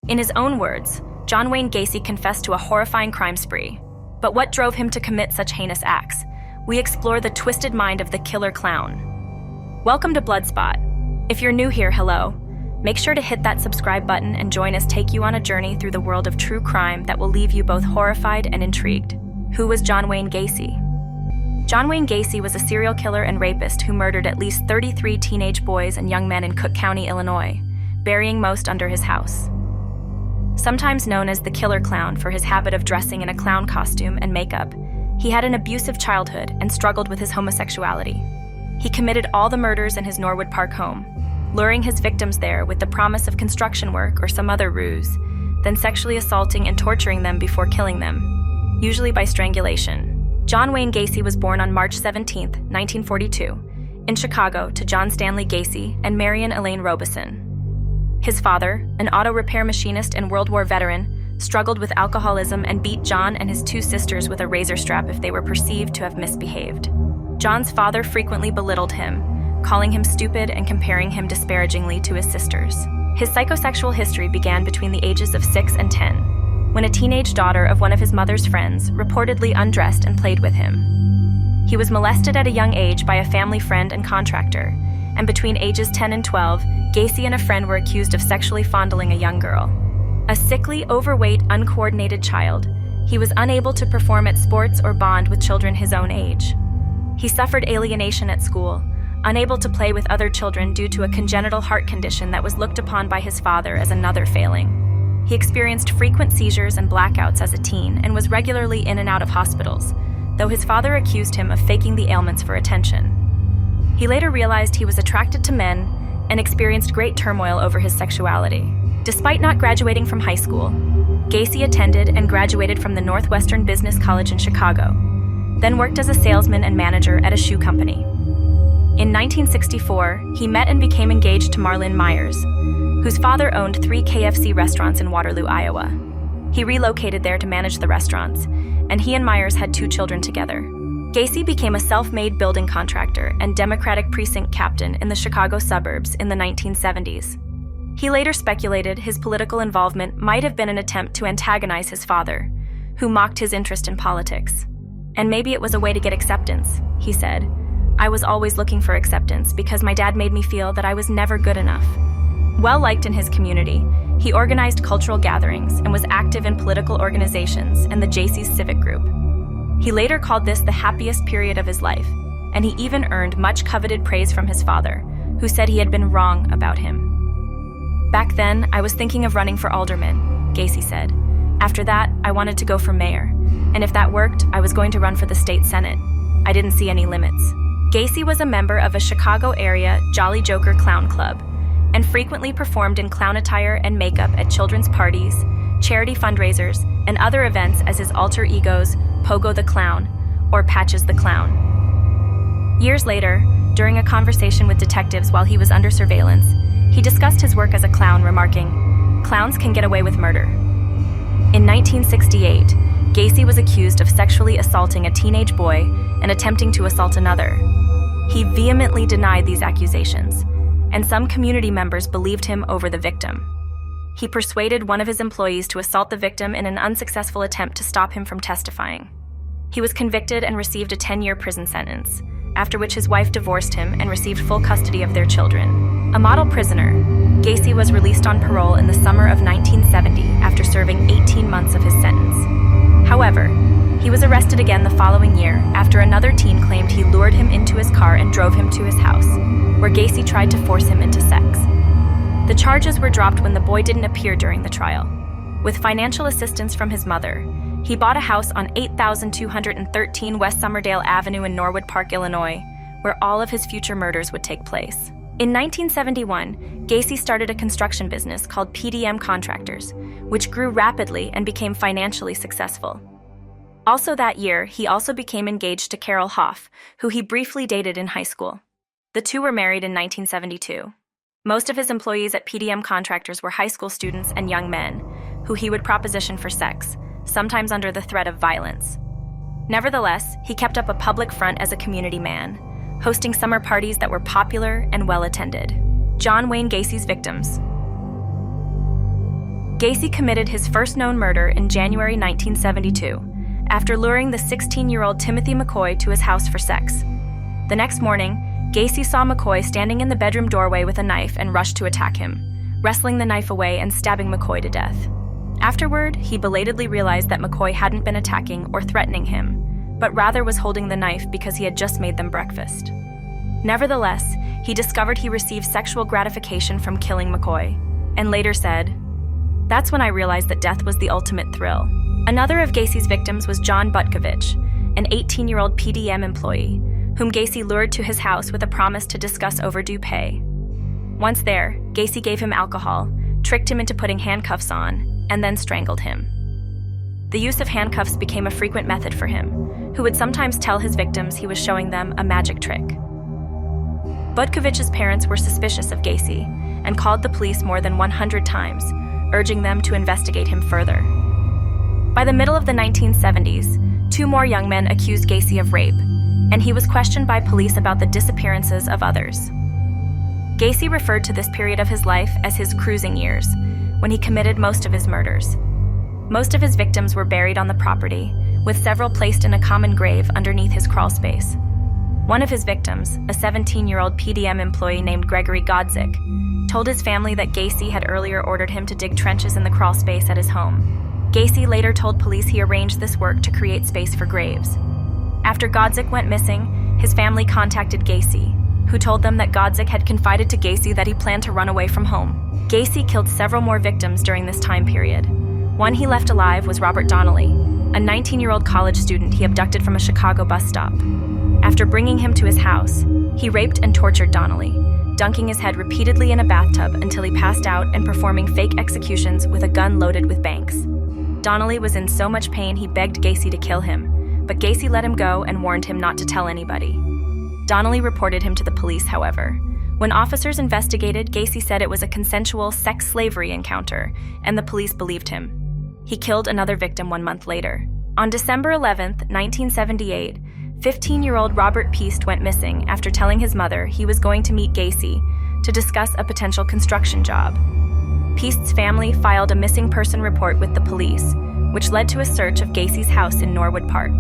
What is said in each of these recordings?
In his own words, John Wayne Gacy confessed to a horrifying crime spree. But what drove him to commit such heinous acts? We explore the twisted mind of the killer clown. Welcome to Bloodspot. If you're new here, hello. Make sure to hit that subscribe button and join us take you on a journey through the world of true crime that will leave you both horrified and intrigued. Who was John Wayne Gacy? John Wayne Gacy was a serial killer and rapist who murdered at least 33 teenage boys and young men in Cook County, Illinois, burying most under his house. Sometimes known as the killer clown for his habit of dressing in a clown costume and makeup, he had an abusive childhood and struggled with his homosexuality. He committed all the murders in his Norwood Park home, luring his victims there with the promise of construction work or some other ruse, then sexually assaulting and torturing them before killing them, usually by strangulation. John Wayne Gacy was born on March 17, 1942, in Chicago to John Stanley Gacy and Marion Elaine Robeson. His father, an auto repair machinist and World War veteran, struggled with alcoholism and beat John and his two sisters with a razor strap if they were perceived to have misbehaved. John's father frequently belittled him, calling him stupid and comparing him disparagingly to his sisters. His psychosexual history began between the ages of 6 and 10, when a teenage daughter of one of his mother's friends reportedly undressed and played with him. He was molested at a young age by a family friend and contractor, and between ages 10 and 12, Gacy and a friend were accused of sexually fondling a young girl. A sickly, overweight, uncoordinated child, he was unable to perform at sports or bond with children his own age. He suffered alienation at school, unable to play with other children due to a congenital heart condition that was looked upon by his father as another failing. He experienced frequent seizures and blackouts as a teen and was regularly in and out of hospitals, though his father accused him of faking the ailments for attention. He later realized he was attracted to men and experienced great turmoil over his sexuality. Despite not graduating from high school, Gacy attended and graduated from the Northwestern Business College in Chicago, then worked as a salesman and manager at a shoe company. In 1964, he met and became engaged to Marlynn Myers, whose father owned 3 KFC restaurants in Waterloo, Iowa. He relocated there to manage the restaurants, and he and Myers had 2 children together. Gacy became a self-made building contractor and Democratic precinct captain in the Chicago suburbs in the 1970s. He later speculated his political involvement might have been an attempt to antagonize his father, who mocked his interest in politics. And maybe it was a way to get acceptance, he said. I was always looking for acceptance because my dad made me feel that I was never good enough. Well liked in his community, he organized cultural gatherings and was active in political organizations and the Jaycees Civic Group. He later called this the happiest period of his life, and he even earned much coveted praise from his father, who said he had been wrong about him. Back then, I was thinking of running for alderman, Gacy said. After that, I wanted to go for mayor, and if that worked, I was going to run for the state senate. I didn't see any limits. Gacy was a member of a Chicago area Jolly Joker clown club, and frequently performed in clown attire and makeup at children's parties, charity fundraisers, and other events as his alter egos Pogo the Clown or Patches the Clown. Years later, during a conversation with detectives while he was under surveillance, he discussed his work as a clown, remarking, "Clowns can get away with murder." In 1968, Gacy was accused of sexually assaulting a teenage boy and attempting to assault another. He vehemently denied these accusations, and some community members believed him over the victim. He persuaded one of his employees to assault the victim in an unsuccessful attempt to stop him from testifying. He was convicted and received a 10-year prison sentence, after which his wife divorced him and received full custody of their children. A model prisoner, Gacy was released on parole in the summer of 1970 after serving 18 months of his sentence. However, he was arrested again the following year after another teen claimed he lured him into his car and drove him to his house, where Gacy tried to force him into sex. The charges were dropped when the boy didn't appear during the trial. With financial assistance from his mother, he bought a house on 8213 West Somerdale Avenue in Norwood Park, Illinois, where all of his future murders would take place. In 1971, Gacy started a construction business called PDM Contractors, which grew rapidly and became financially successful. Also that year, he also became engaged to Carol Hoff, who he briefly dated in high school. The two were married in 1972. Most of his employees at PDM Contractors were high school students and young men, who he would proposition for sex, sometimes under the threat of violence. Nevertheless, he kept up a public front as a community man, hosting summer parties that were popular and well-attended. John Wayne Gacy's victims. Gacy committed his first known murder in January 1972, after luring the 16-year-old Timothy McCoy to his house for sex. The next morning, Gacy saw McCoy standing in the bedroom doorway with a knife and rushed to attack him, wrestling the knife away and stabbing McCoy to death. Afterward, he belatedly realized that McCoy hadn't been attacking or threatening him, but rather was holding the knife because he had just made them breakfast. Nevertheless, he discovered he received sexual gratification from killing McCoy, and later said, "That's when I realized that death was the ultimate thrill." Another of Gacy's victims was John Butkovich, an 18-year-old PDM employee, whom Gacy lured to his house with a promise to discuss overdue pay. Once there, Gacy gave him alcohol, tricked him into putting handcuffs on, and then strangled him. The use of handcuffs became a frequent method for him, who would sometimes tell his victims he was showing them a magic trick. Butkovich's parents were suspicious of Gacy and called the police more than 100 times, urging them to investigate him further. By the middle of the 1970s, 2 more young men accused Gacy of rape, and he was questioned by police about the disappearances of others. Gacy referred to this period of his life as his cruising years, when he committed most of his murders. Most of his victims were buried on the property, with several placed in a common grave underneath his crawl space. One of his victims, a 17-year-old PDM employee named Gregory Godzik, told his family that Gacy had earlier ordered him to dig trenches in the crawl space at his home. Gacy later told police he arranged this work to create space for graves. After Godzik went missing, his family contacted Gacy, who told them that Godzik had confided to Gacy that he planned to run away from home. Gacy killed several more victims during this time period. One he left alive was Robert Donnelly, a 19-year-old college student he abducted from a Chicago bus stop. After bringing him to his house, he raped and tortured Donnelly, dunking his head repeatedly in a bathtub until he passed out and performing fake executions with a gun loaded with banks. Donnelly was in so much pain he begged Gacy to kill him, but Gacy let him go and warned him not to tell anybody. Donnelly reported him to the police, however. When officers investigated, Gacy said it was a consensual sex slavery encounter, and the police believed him. He killed another victim 1 month later. On December 11, 1978, 15-year-old Robert Peast went missing after telling his mother he was going to meet Gacy to discuss a potential construction job. Peast's family filed a missing person report with the police, which led to a search of Gacy's house in Norwood Park.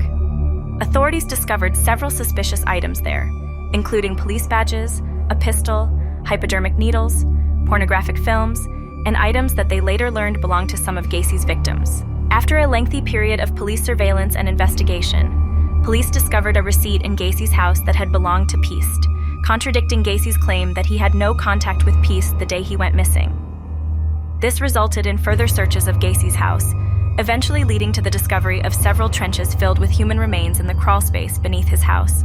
Authorities discovered several suspicious items there, including police badges, a pistol, hypodermic needles, pornographic films, and items that they later learned belonged to some of Gacy's victims. After a lengthy period of police surveillance and investigation, police discovered a receipt in Gacy's house that had belonged to Peast, contradicting Gacy's claim that he had no contact with Peast the day he went missing. This resulted in further searches of Gacy's house, eventually leading to the discovery of several trenches filled with human remains in the crawl space beneath his house.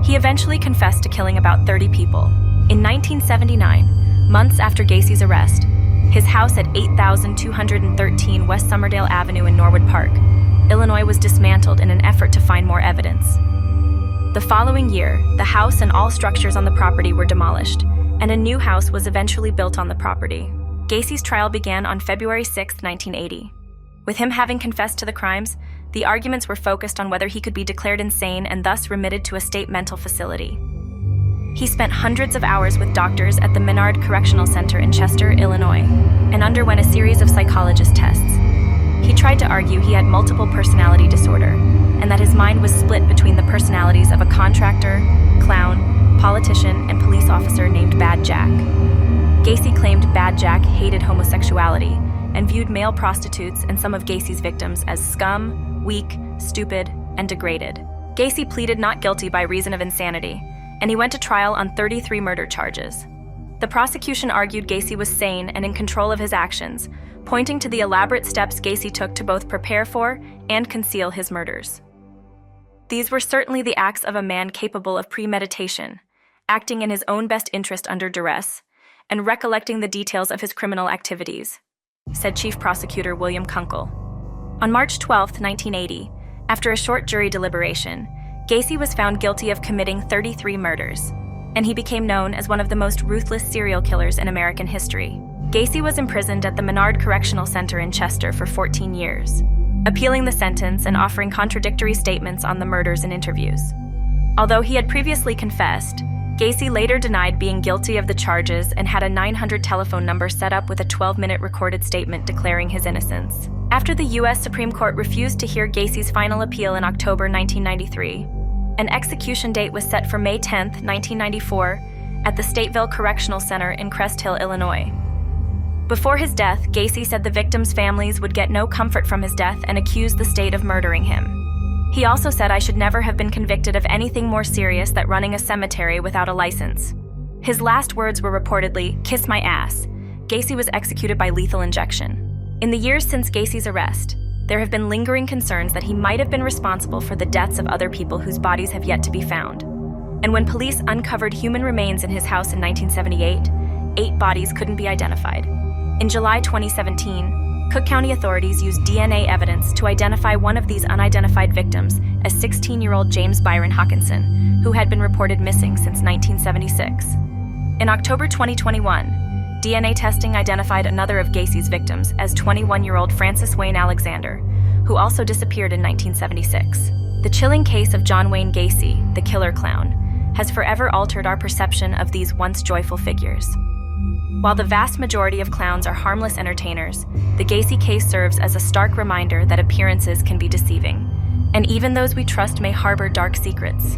He eventually confessed to killing about 30 people. In 1979, months after Gacy's arrest, his house at 8213 West Somerdale Avenue in Norwood Park, Illinois was dismantled in an effort to find more evidence. The following year, the house and all structures on the property were demolished, and a new house was eventually built on the property. Gacy's trial began on February 6, 1980. With him having confessed to the crimes, the arguments were focused on whether he could be declared insane and thus remitted to a state mental facility. He spent hundreds of hours with doctors at the Menard Correctional Center in Chester, Illinois, and underwent a series of psychologist tests. He tried to argue he had multiple personality disorder, and that his mind was split between the personalities of a contractor, clown, politician, and police officer named Bad Jack. Gacy claimed Bad Jack hated homosexuality and viewed male prostitutes and some of Gacy's victims as scum, weak, stupid, and degraded. Gacy pleaded not guilty by reason of insanity, and he went to trial on 33 murder charges. The prosecution argued Gacy was sane and in control of his actions, pointing to the elaborate steps Gacy took to both prepare for and conceal his murders. These were certainly the acts of a man capable of premeditation, acting in his own best interest under duress, and recollecting the details of his criminal activities, said Chief Prosecutor William Kunkel. On March 12, 1980, after a short jury deliberation, Gacy was found guilty of committing 33 murders, and he became known as one of the most ruthless serial killers in American history. Gacy was imprisoned at the Menard Correctional Center in Chester for 14 years, appealing the sentence and offering contradictory statements on the murders in interviews. Although he had previously confessed, Gacy later denied being guilty of the charges and had a 900 telephone number set up with a 12-minute recorded statement declaring his innocence. After the U.S. Supreme Court refused to hear Gacy's final appeal in October 1993, an execution date was set for May 10, 1994, at the Stateville Correctional Center in Crest Hill, Illinois. Before his death, Gacy said the victims' families would get no comfort from his death and accused the state of murdering him. He also said, "I should never have been convicted of anything more serious than running a cemetery without a license." His last words were reportedly, "Kiss my ass." Gacy was executed by lethal injection. In the years since Gacy's arrest, there have been lingering concerns that he might have been responsible for the deaths of other people whose bodies have yet to be found. And when police uncovered human remains in his house in 1978, 8 bodies couldn't be identified. In July 2017, Cook County authorities used DNA evidence to identify one of these unidentified victims as 16-year-old James Byron Hawkinson, who had been reported missing since 1976. In October 2021, DNA testing identified another of Gacy's victims as 21-year-old Francis Wayne Alexander, who also disappeared in 1976. The chilling case of John Wayne Gacy, the killer clown, has forever altered our perception of these once joyful figures. While the vast majority of clowns are harmless entertainers, the Gacy case serves as a stark reminder that appearances can be deceiving, and even those we trust may harbor dark secrets.